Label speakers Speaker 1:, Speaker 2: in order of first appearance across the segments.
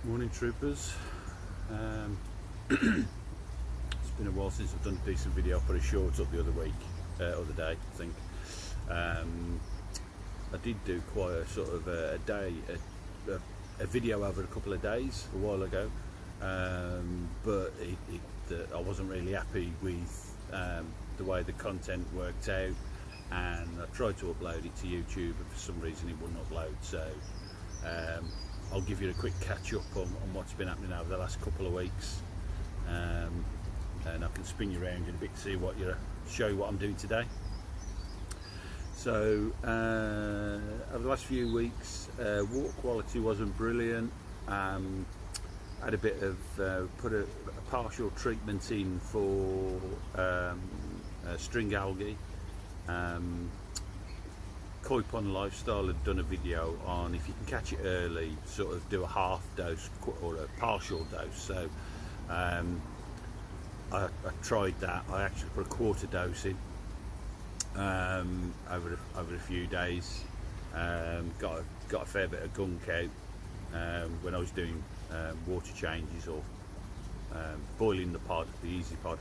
Speaker 1: Morning troopers. It's been a while since I've done a decent video. I put a short up the other day I think. I did do quite a sort of a video over a couple of days a while ago, but I wasn't really happy with the way the content worked out, and I tried to upload it to YouTube, but for some reason it wouldn't upload. So I'll give you a quick catch up on what's been happening over the last couple of weeks, and I can spin you around in a bit to show you what I'm doing today. So over the last few weeks, water quality wasn't brilliant. Had a bit of put a partial treatment in for string algae. Koi Pond Lifestyle had done a video on if you can catch it early, sort of do a half dose or a partial dose. So I tried that. I actually put a quarter dose in over a few days. Got a fair bit of gunk out when I was doing water changes or boiling the pod, the ezypod.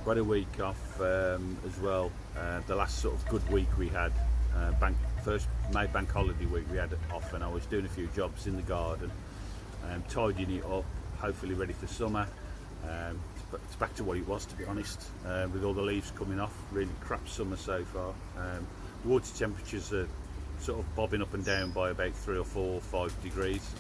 Speaker 1: Had a week off as well. The last sort of good week we had, first May bank holiday week we had off, and I was doing a few jobs in the garden, tidying it up, hopefully ready for summer. It's back to what it was, to be honest, with all the leaves coming off. Really crap summer so far. Water temperatures are sort of bobbing up and down by about 3 or 4 or 5 degrees.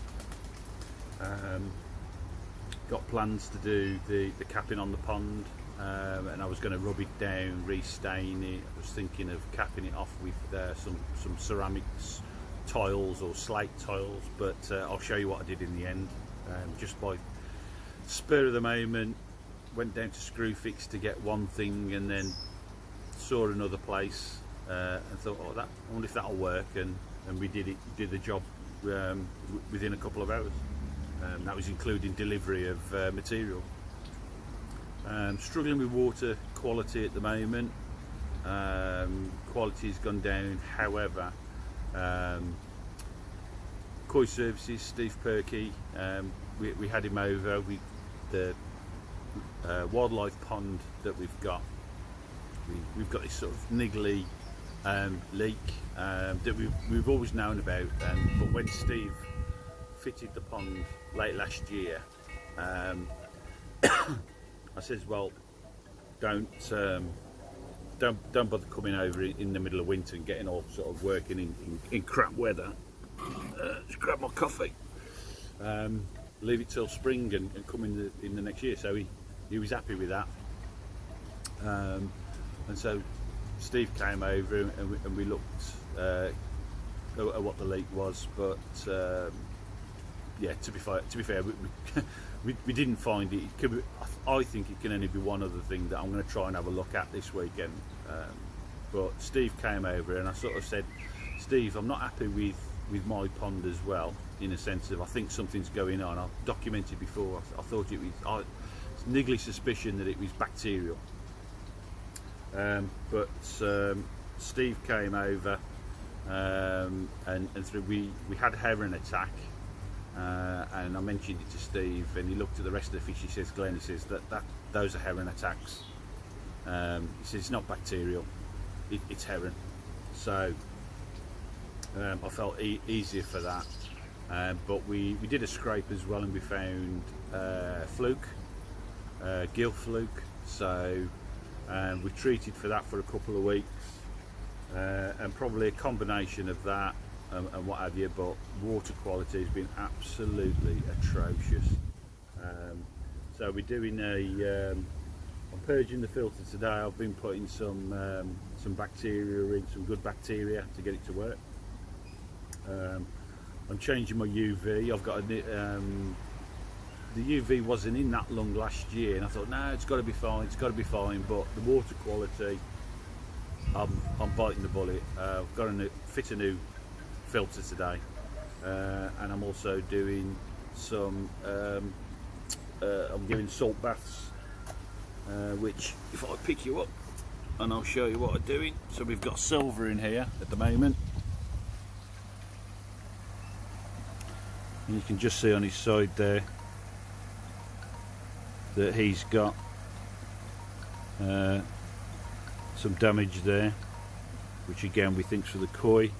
Speaker 1: Got plans to do the capping on the pond, and I was going to rub it down, restain it. I was thinking of capping it off with some ceramics tiles or slate tiles, but I'll show you what I did in the end. Just by spur of the moment, went down to Screwfix to get one thing, and then saw another place and thought, oh, I wonder if that'll work, and we did the job within a couple of hours. That was including delivery of material. Struggling with water quality at the moment. Quality has gone down. However, Koi Services, Steve Perkey, we had him over with the wildlife pond that we've got. We've got this sort of niggly leak that we've always known about, but when Steve fitted the pond late last year, I says, well, don't bother coming over in the middle of winter and getting all sort of working in crap weather. Just grab my coffee. Leave it till spring and come in the next year. So he was happy with that, and so Steve came over and we looked at what the leak was, but yeah, to be fair, we didn't find it. I think it can only be one other thing that I'm going to try and have a look at this weekend. But Steve came over and I sort of said, Steve, I'm not happy with my pond as well, in a sense of I think something's going on. I've documented before. I thought it was niggly suspicion that it was bacterial. But Steve came over and through we had a heron attack. And I mentioned it to Steve, and he looked at the rest of the fish. He says, Glenn, he says that those are heron attacks. He says it's not bacterial, it's heron. So I felt easier for that. But we did a scrape as well, and we found fluke, gill fluke. So we treated for that for a couple of weeks, and probably a combination of that and what have you, but water quality has been absolutely atrocious. So we're doing I'm purging the filter today. I've been putting some bacteria in, some good bacteria to get it to work. I'm changing my UV. I've got the UV wasn't in that long last year, and I thought, no, it's got to be fine, but the water quality, I'm biting the bullet. I've got to fit a new filter today, and I'm also doing some I'm giving salt baths, which if I pick you up and I'll show you what I'm doing. So we've got silver in here at the moment, and you can just see on his side there that he's got some damage there, which again we think's for the koi.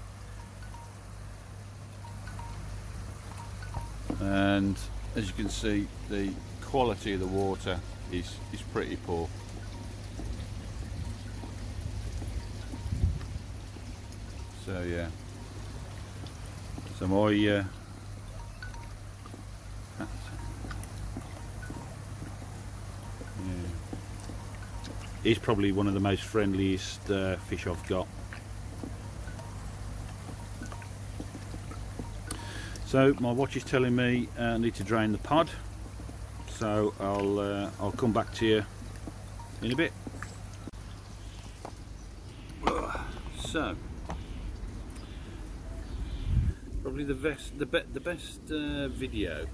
Speaker 1: And as you can see, the quality of the water is pretty poor. So yeah, so my yeah, he's probably one of the most friendliest fish I've got. So my watch is telling me I need to drain the pod, so I'll come back to you in a bit. So probably the best video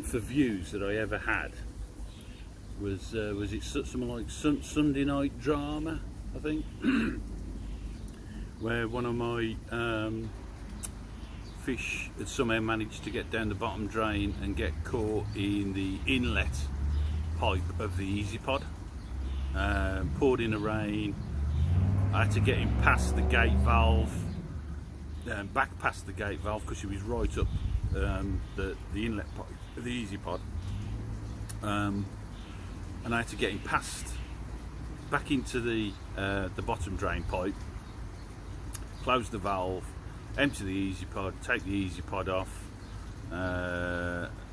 Speaker 1: for views that I ever had was it something like Sunday Night Drama, I think, where one of my fish had somehow managed to get down the bottom drain and get caught in the inlet pipe of the ezypod. Poured in the rain. I had to get him past the gate valve, back past the gate valve, because he was right up the inlet pipe of the ezypod, and I had to get him past back into the bottom drain pipe, close the valve, empty the ezypod, take the ezypod off,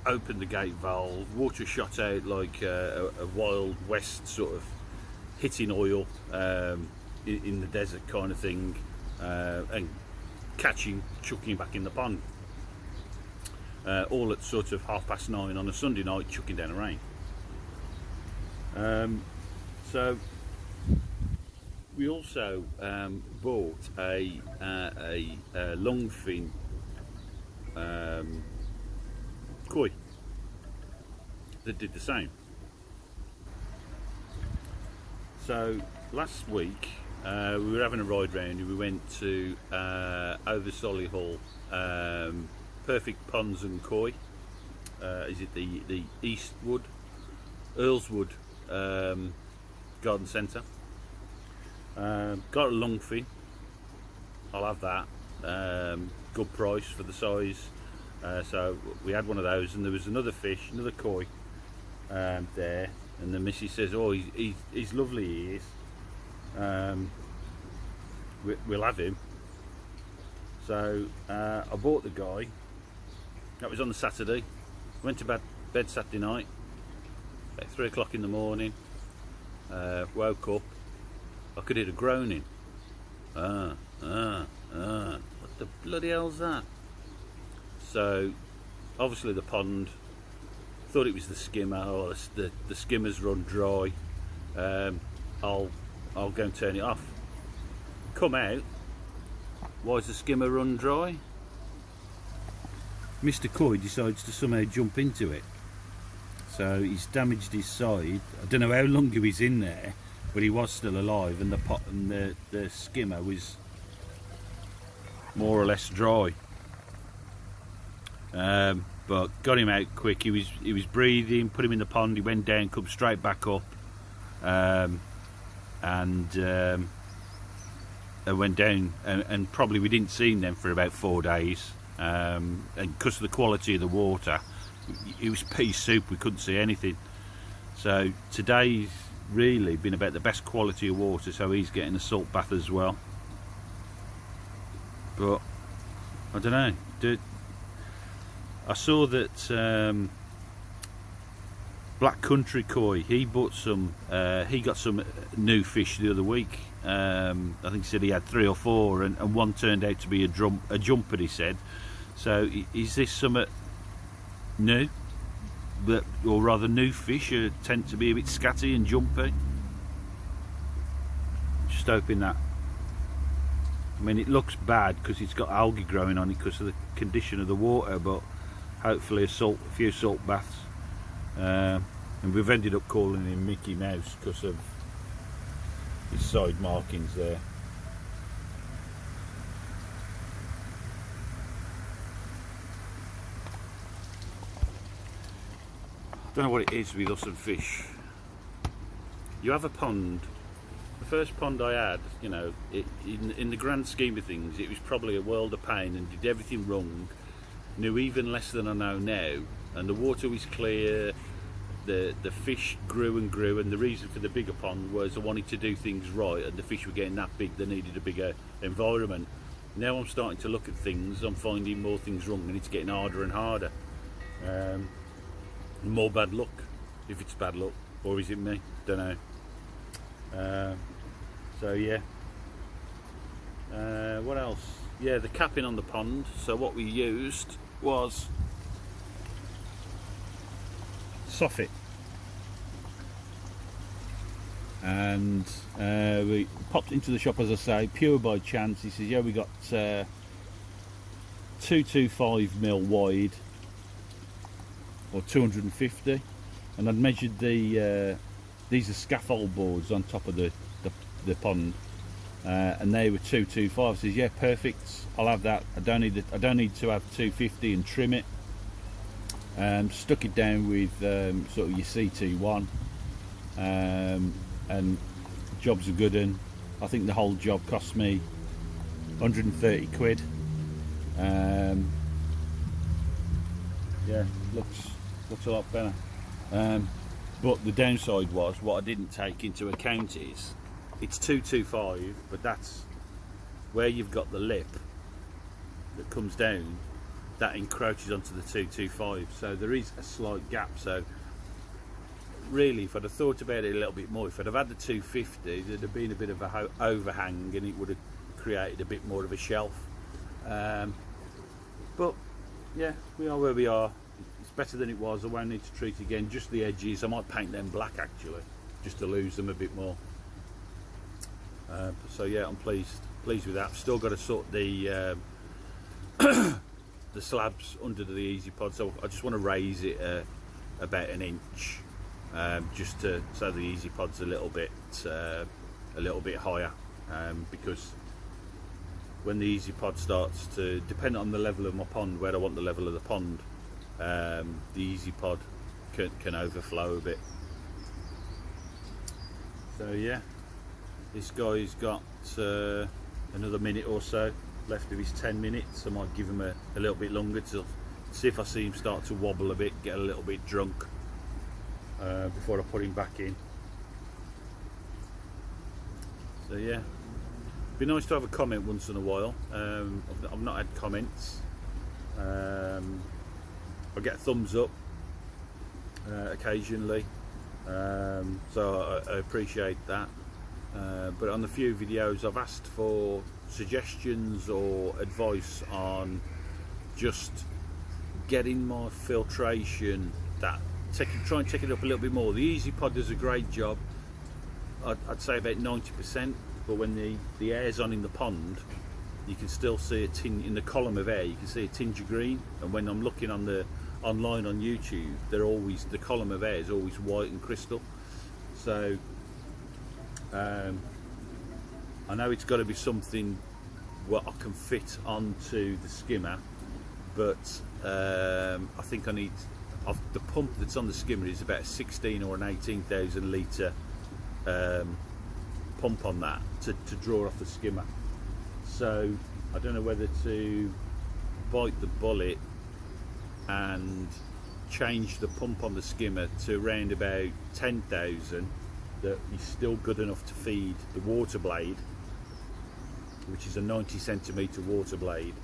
Speaker 1: open the gate valve, water shot out like a Wild West sort of hitting oil in the desert kind of thing, and catching, chucking back in the pond, all at sort of 9:30 on a Sunday night, chucking down the rain. So we also bought a longfin koi that did the same. So last week we were having a ride round and we went to over Solihull, Perfect Ponds and Koi. Is it the Earlswood Garden Centre? Got a longfin. I'll have that. Good price for the size. So we had one of those, and there was another fish, another koi there, and the missus says, "Oh, he's lovely, he is. We'll have him." So I bought the guy. That was on the Saturday. Went to bed Saturday night, about 3 o'clock in the morning. Woke up. I could hear a groaning. What the bloody hell's that? So obviously the pond, thought it was the skimmer, or the skimmer's run dry. I'll go and turn it off. Come out. Why is the skimmer run dry? Mr. Koi decides to somehow jump into it. So he's damaged his side. I don't know how long he was in there, but he was still alive, and the pot and the skimmer was more or less dry. But got him out quick. He was breathing. Put him in the pond. He went down, come straight back up, and went down. And probably we didn't see him then for about 4 days. And because of the quality of the water, it was pea soup. We couldn't see anything. So today's really been about the best quality of water. So he's getting a salt bath as well. But I don't know. I saw that Black Country Koi, he bought some. He got some new fish the other week. I think he said he had 3 or 4, and one turned out to be a jumper. He said. So is this something new? Or rather, new fish tend to be a bit scatty and jumpy. Just hoping that. I mean, it looks bad because it's got algae growing on it because of the condition of the water, but hopefully a few salt baths. And we've ended up calling him Mickey Mouse because of his side markings there. Don't know what it is with us and fish. You have a pond. The first pond I had, you know, in the grand scheme of things, it was probably a world of pain and did everything wrong. Knew even less than I know now, and the water was clear. The fish grew and grew, and the reason for the bigger pond was I wanted to do things right, and the fish were getting that big they needed a bigger environment. Now I'm starting to look at things, I'm finding more things wrong, and it's getting harder and harder. More bad luck, if it's bad luck, or is it me? Don't know. So yeah. What else? Yeah, the capping on the pond. So what we used was soffit, and we popped into the shop, as I say, pure by chance. He says, yeah, we got 225mm wide, or 250, and I'd measured the these are scaffold boards on top of the pond, and they were 225. Says, yeah, perfect, I'll have that. I don't need to have 250 and trim it. Stuck it down with sort of your CT1, and job's a good one. I think the whole job cost me 130 quid. Yeah, looks a lot better. But the downside was, what I didn't take into account is, it's 225, but that's where you've got the lip that comes down, that encroaches onto the 225, so there is a slight gap. So really, if I'd have thought about it a little bit more, if I'd have had the 250, there'd have been a bit of a overhang, and it would have created a bit more of a shelf. But yeah, we are where we are. It's better than it was. I won't need to treat again, just the edges. I might paint them black actually, just to lose them a bit more. So yeah, I'm pleased with that. I've still got to sort the the slabs under the ezypod, so I just want to raise it about an inch, just so the ezypod's a little bit higher, because when the ezypod starts to depend on the level of my pond, where I want the level of the pond, the ezypod can overflow a bit. So yeah, this guy's got another minute or so left of his 10 minutes. I might give him a little bit longer to see if I see him start to wobble a bit, get a little bit drunk, before I put him back in. So yeah, be nice to have a comment once in a while. I've not had comments. I get a thumbs up occasionally, so I appreciate that. But on the few videos I've asked for suggestions or advice on just getting my filtration, try and take it up a little bit more. The ezypod does a great job. I'd say about 90%, but when the air's on in the pond, you can still see a tinge in the column of air. You can see a tinge of green, and when I'm looking online on YouTube, the column of air is always white and crystal. So I know it's got to be something what I can fit onto the skimmer, but I think I need the pump that's on the skimmer is about a 16 or an 18,000 litre pump on that to draw off the skimmer. So I don't know whether to bite the bullet and change the pump on the skimmer to around about 10,000, that is still good enough to feed the water blade, which is a 90 centimetre water blade.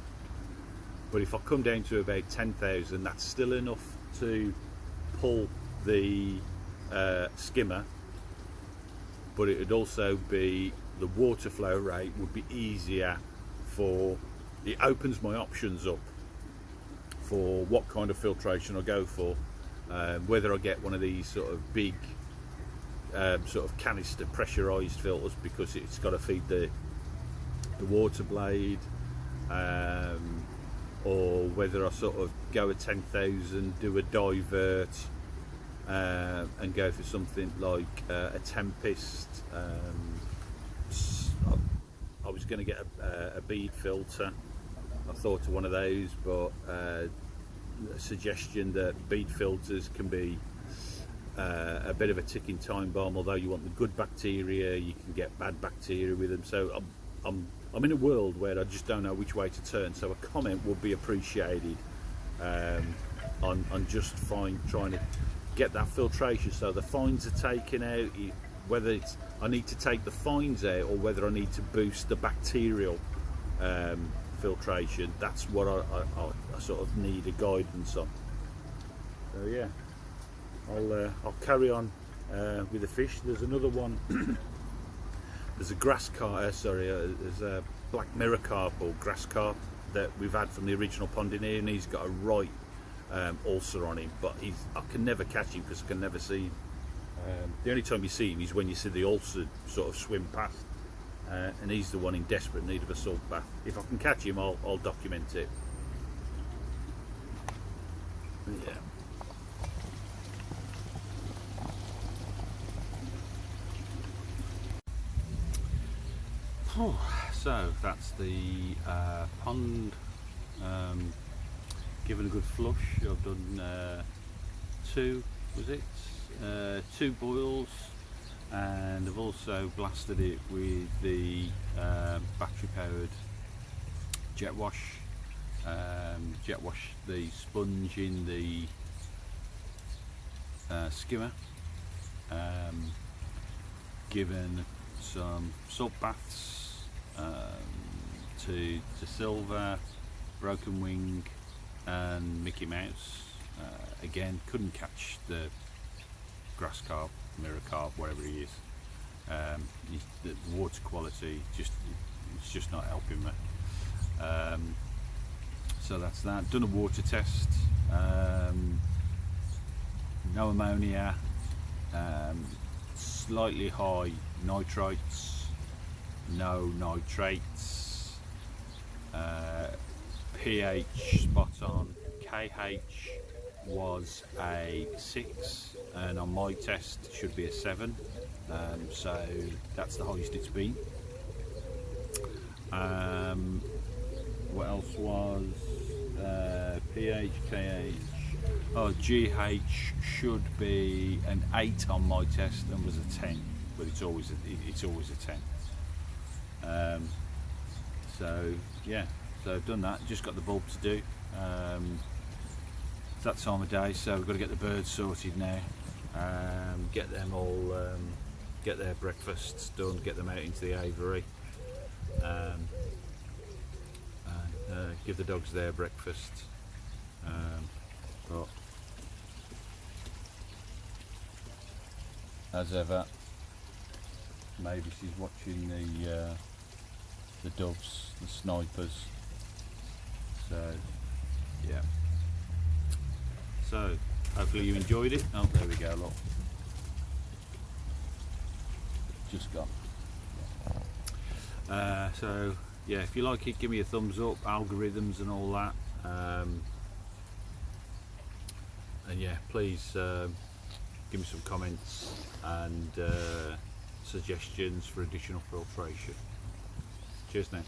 Speaker 1: But if I come down to about 10,000, that's still enough to pull the skimmer, but it would also be, the water flow rate would be easier it opens my options up for what kind of filtration I go for, whether I get one of these sort of big sort of canister pressurized filters, because it's got to feed the water blade, or whether I sort of go at 10,000, do a divert, and go for something like a Tempest. I was going to get a bead filter. I thought of one of those, but a suggestion that bead filters can be a bit of a ticking time bomb. Although you want the good bacteria, you can get bad bacteria with them. So I'm in a world where I just don't know which way to turn. So a comment would be appreciated on just trying to get that filtration, so the fines are taken out. Whether it's I need to take the fines out or whether I need to boost the bacterial filtration. That's what I sort of need a guidance on. So yeah, I'll carry on with the fish. There's another one. There's a grass carp, there's a black mirror carp or grass carp that we've had from the original pond in here, and he's got a right ulcer on him, but I can never catch him because I can never see him. The only time you see him is when you see the ulcer sort of swim past, and he's the one in desperate need of a salt bath. If I can catch him, I'll document it. Yeah. So that's the pond given a good flush. I've done two boils, and I've also blasted it with the battery powered jet wash. Jet wash the sponge in the skimmer, given some salt baths to Silver, Broken Wing and Mickey Mouse. Again, couldn't catch the grass carp, mirror carp, whatever he is. The water quality it's just not helping me. So that's that. Done a water test. No ammonia, slightly high nitrites, no nitrates, pH spot on, KH was a 6, and on my test should be a 7, so that's the highest it's been. What else was pH, KH, GH should be an 8 on my test and was a 10, but it's always a 10. So yeah, so I've done that, just got the bulb to do. It's that time of day, so we've got to get the birds sorted now, get them all, get their breakfasts done, get them out into the aviary, and give the dogs their breakfast. But as ever, maybe she's watching the doves, the snipers. So yeah. So hopefully you enjoyed it. Oh, there we go, look. Just gone. So yeah, if you like it, give me a thumbs up, algorithms and all that. And yeah, please give me some comments and suggestions for additional filtration. Cheers now.